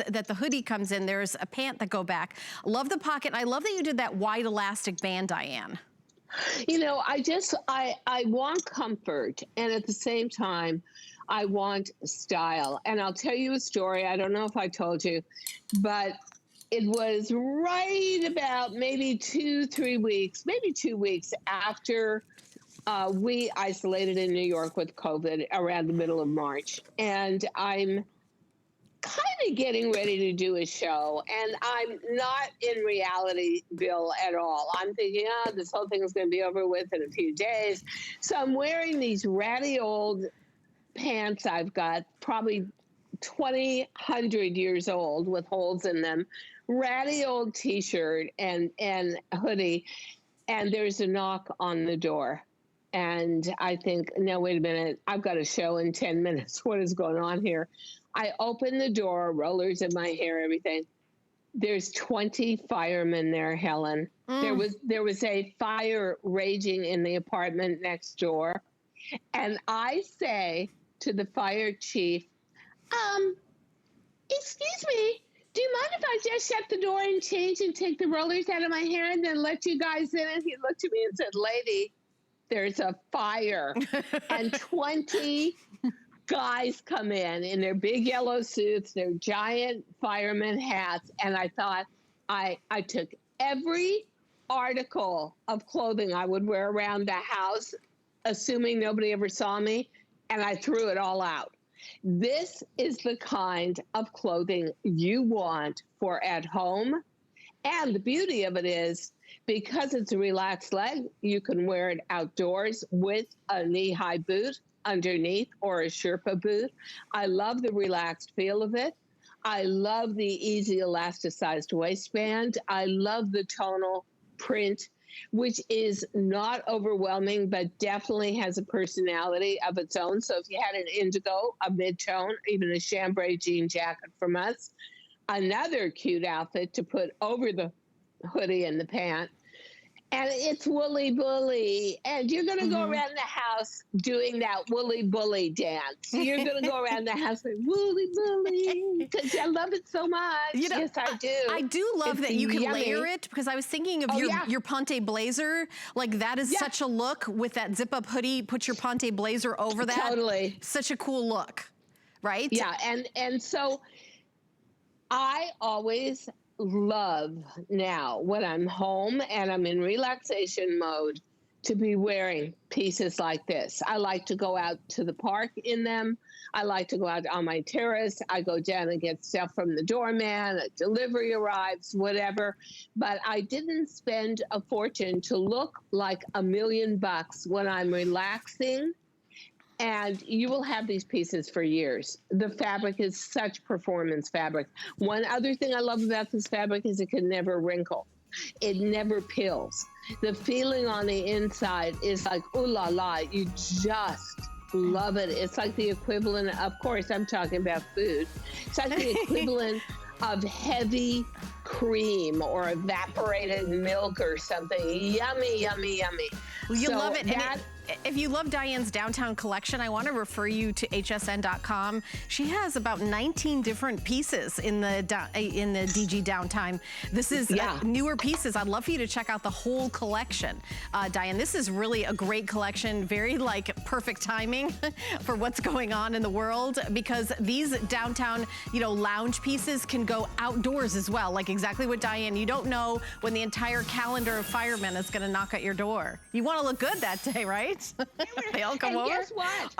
that the hoodie comes in. There's a pant that go back. Love the pocket. I love that you did that wide elastic band, Diane. You know, I want comfort, and at the same time, I want style. And I'll tell you a story. I don't know if I told you, but it was right about maybe 2 weeks after we isolated in New York with COVID around the middle of March. And I'm kind of getting ready to do a show, and I'm not in reality, Bill, at all. I'm thinking, this whole thing is going to be over with in a few days. So I'm wearing these ratty old pants I've got, probably 100 years old with holes in them, ratty old t-shirt and hoodie, and there's a knock on the door. And I think, no, wait a minute, I've got a show in 10 minutes. What is going on here? I open the door, rollers in my hair, everything. There's 20 firemen there, Helen. There was a fire raging in the apartment next door. And I say to the fire chief, excuse me, do you mind if I just shut the door and change and take the rollers out of my hair and then let you guys in? And he looked at me and said, lady, there's a fire. And 20 guys come in their big yellow suits, their giant fireman hats. And I thought, I took every article of clothing I would wear around the house, assuming nobody ever saw me, and I threw it all out. This is the kind of clothing you want for at home. And the beauty of it is, because it's a relaxed leg, you can wear it outdoors with a knee-high boot underneath or a Sherpa boot. I love the relaxed feel of it. I love the easy elasticized waistband. I love the tonal print, which is not overwhelming, but definitely has a personality of its own. So if you had an indigo, a mid-tone, even a chambray jean jacket from us, another cute outfit to put over the hoodie and the pant. And it's Wooley Booley. And you're going to go around the house doing that Wooley Booley dance. You're going to go around the house like, Wooley Booley, because I love it so much. You know, yes, I do. I do love that you can layer it, because I was thinking of your Pant blazer. Like, that is such a look with that zip-up hoodie. Put your Pant blazer over that. Totally. Such a cool look, right? Yeah, and so I always love now when I'm home and I'm in relaxation mode to be wearing pieces like this. I like to go out to the park in them. I like to go out on my terrace. I go down and get stuff from the doorman, a delivery arrives, whatever. But I didn't spend a fortune to look like $1 million when I'm relaxing. And you will have these pieces for years. The fabric is such performance fabric. One other thing I love about this fabric is it can never wrinkle. It never pills. The feeling on the inside is like, ooh la la, you just love it. It's like the equivalent, of course, I'm talking about food. It's like the equivalent of heavy cream or evaporated milk or something. Yummy, yummy, yummy. Well, you love it. If you love Diane's Downtown collection, I want to refer you to hsn.com. She has about 19 different pieces in the DG Downtime. This is newer pieces. I'd love for you to check out the whole collection. Diane, this is really a great collection, very like perfect timing for what's going on in the world, because these downtown, lounge pieces can go outdoors as well. Like exactly what Diane, you don't know when the entire calendar of firemen is going to knock at your door. You want to look good that day, right? They all come over. Guess what?